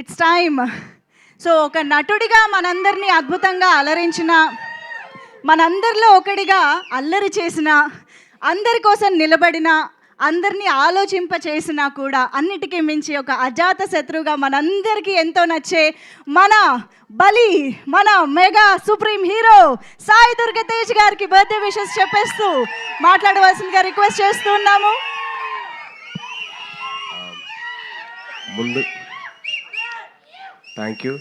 It's time. So ఒక నటుడిగా మనందరినీ అద్భుతంగా అలరించిన, మనందరిలో ఒకడిగా అల్లరి చేసిన, అందరి కోసం నిలబడిన, అందరినీ ఆలోచింప చేసినా కూడా అన్నిటికీ మించి ఒక అజాత శత్రువుగా మనందరికీ ఎంతో నచ్చే మన బలి, మన mega supreme hero Sai Durga Tej గారికి బర్త్డే విషెస్ చెప్పేస్తూ మాట్లాడవలసిందిగా రిక్వెస్ట్ చేస్తూ ఉన్నాము. Thank you.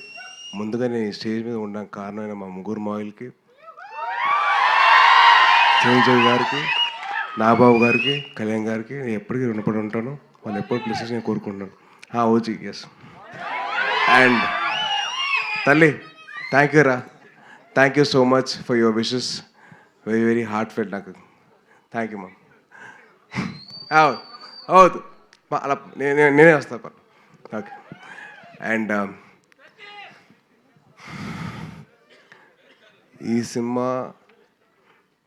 ముందుగా నేను స్టేజ్ మీద ఉండడానికి కారణమైన మా ముగ్గురు మాయిల్కి, చిరంజీవి గారికి, నాబాబు గారికి, కళ్యాణ్ గారికి నేను ఎప్పటికీ రుణపడి ఉంటాను. వాళ్ళు ఎప్పుడు ప్లేసెస్ నేను కోరుకుంటున్నాను. ఓజీ ఎస్. అండ్ తల్లి, థ్యాంక్ యూ రా. Thank you so much for your wishes. Very very heartfelt నాకు. థ్యాంక్ యూ మా. అవుదు అలా నేనే వస్తాను. ఓకే. అండ్ ఈ సినిమా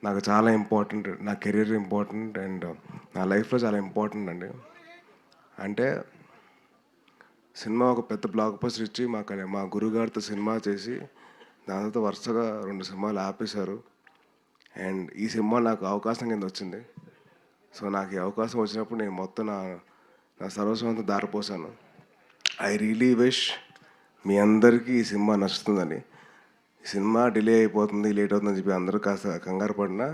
నాకు చాలా ఇంపార్టెంట్. నా కెరీర్ ఇంపార్టెంట్ అండ్ నా లైఫ్లో చాలా ఇంపార్టెంట్ అండి. అంటే సినిమా ఒక పెద్ద బ్లాక్ బస్టర్ ఇచ్చి మా గురుగారితో సినిమా చేసి దానితో వరుసగా 2 సినిమాలు ఆపేశారు. అండ్ ఈ సినిమా నాకు అవకాశం కింద వచ్చింది. సో నాకు ఈ అవకాశం వచ్చినప్పుడు నేను మొత్తం నా సర్వస్వంతో దారిపోసాను. ఐ రియలీ విష్ మీ అందరికీ ఈ సినిమా నచ్చుతుందని. ఈ సినిమా డిలే అయిపోతుంది, లేట్ అవుతుందని చెప్పి అందరూ కాస్త కంగారు పడినా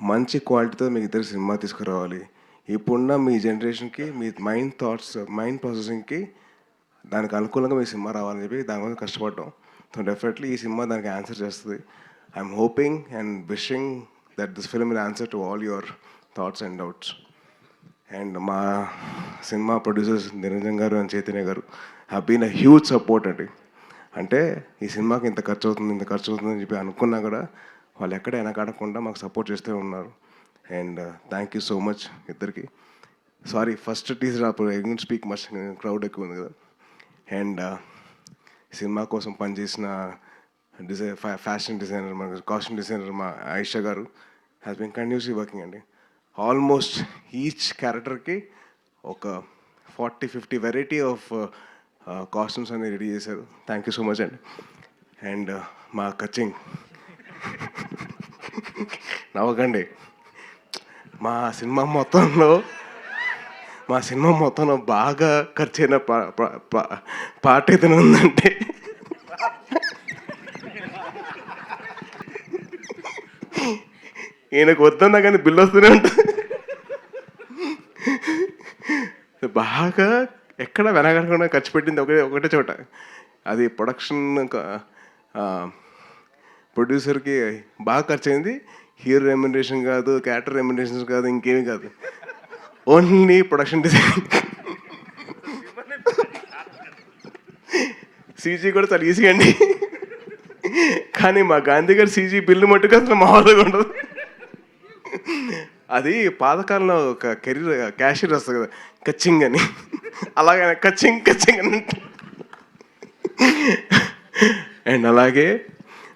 మంచి క్వాలిటీతో మీకు ఇద్దరు సినిమా తీసుకురావాలి. ఇప్పుడున్న మీ జనరేషన్కి, మీ మైండ్ ప్రాసెసింగ్కి దానికి అనుకూలంగా మీ సినిమా రావాలని చెప్పి దానికోసం కష్టపడ్డాం. సో డెఫినెట్లీ ఈ సినిమా దానికి ఆన్సర్ చేస్తుంది. I'm hoping and wishing that this film will answer to all your thoughts and doubts. And మా cinema producers Niranjan garu and Chaitanya garu have been a huge support అండి. అంటే ఈ సినిమాకి ఇంత ఖర్చు అవుతుందని చెప్పి అనుకున్నా కూడా వాళ్ళు ఎక్కడ వెనకాడకుండా మాకు సపోర్ట్ చేస్తూ ఉన్నారు. And thank you so much ఇద్దరికి. సారీ, ఫస్ట్ టీజర్ అప్పుడు I don't speak much, crowd ఎక్కువ ఉంది కదా. అండ్ సినిమా కోసం పనిచేసిన ఫ్యాషన్ డిజైనర్, మా కాస్ట్యూమ్ డిజైనర్ మా ఆయిషా గారు హ్యాస్ బీన్ కంటిన్యూస్లీ వర్కింగ్ అండి. ఆల్మోస్ట్ ఈచ్ క్యారెక్టర్కి ఒక 40-50 వెరైటీ ఆఫ్ కాస్ట్యూమ్స్ అన్ని రెడీ చేశారు. థ్యాంక్ యూ సో మచ్ అండి. అండ్ మా కచింగ్ నవ్వకండి. మా సినిమా మొత్తంలో బాగా ఖర్చు అయిన పాట ఏదైనా ఉందంటే ఈయనకు వద్దన్నా కానీ బిల్లు వస్తూనే ఉంటుంది. బాగా ఎక్కడ వెనకడకుండా ఖర్చు పెట్టింది ఒకటే చోట. అది ప్రొడ్యూసర్కి బాగా ఖర్చు అయింది. హీరో రెమ్యునరేషన్ కాదు, క్యారెక్టర్ రెమ్యునరేషన్ కాదు, ఇంకేమీ కాదు, ఓన్లీ ప్రొడక్షన్ డిజైన్. సీజీ కూడా చాలా ఈజీ అండి. కానీ మా గాంధీ గారు సీజీ బిల్లు మట్టుకు అసలు మామూలుగా ఉండదు. అది పాతకాలంలో ఒక క్యాషియర్ వస్తుంది కదా, కచ్చింగ్ అని, అలాగే కచ్చింగ్ అని. అండ్ అలాగే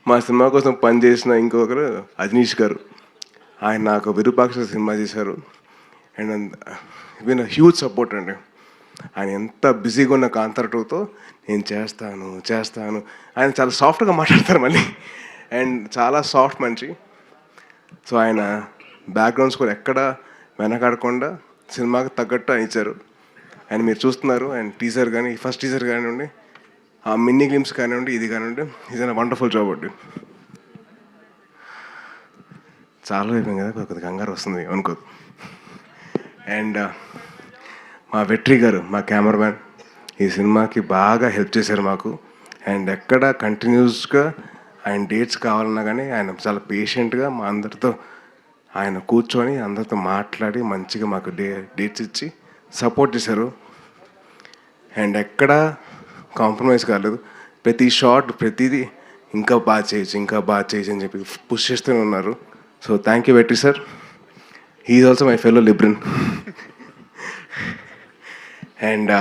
మా సినిమా కోసం పనిచేసిన ఇంకొకరు అజనీష్ గారు. ఆయన నాకు విరూపాక్ష సినిమా చేశారు. అండ్ విన్ హ్యూజ్ సపోర్ట్ అండి. ఆయన ఎంత బిజీగా ఉన్న కాంతార 2తో నేను చేస్తాను. ఆయన చాలా సాఫ్ట్గా మాట్లాడతారు మళ్ళీ. అండ్ చాలా సాఫ్ట్ మనిషి. సో ఆయన బ్యాక్గ్రౌండ్ స్కోర్ ఎక్కడ వెనకాడకుండా సినిమాకి తగ్గట్టు ఆయన ఇచ్చారు. అండ్ మీరు చూస్తున్నారు. అండ్ టీజర్ కానీ, ఫస్ట్ టీజర్ కానివ్వండి, ఆ మిన్నీ గ్లిమ్స్ కానివ్వండి, ఇది కానివ్వండి, ఇది వండర్ఫుల్ జాబ్ అండి. చాలా అయిపోయింది కదా, కొద్దిగా కంగారు వస్తుంది అనుకోదు. అండ్ మా వెట్రి గారు, మా కెమెరామ్యాన్, ఈ సినిమాకి బాగా హెల్ప్ చేశారు మాకు. అండ్ ఎక్కడ కంటిన్యూస్గా ఆయన డేట్స్ కావాలన్నా కానీ ఆయన చాలా పేషెంట్గా మా అందరితో ఆయన కూర్చొని అందరితో మాట్లాడి మంచిగా మాకు డేట్స్ ఇచ్చి సపోర్ట్ చేశారు. అండ్ ఎక్కడ కాంప్రమైజ్ కాలేదు. ప్రతి షాట్, ప్రతిదీ ఇంకా బాగా చేయొచ్చు అని చెప్పి పుష్ చేస్తూనే ఉన్నారు. So thank you Vetri sir. He is also my fellow Libran. And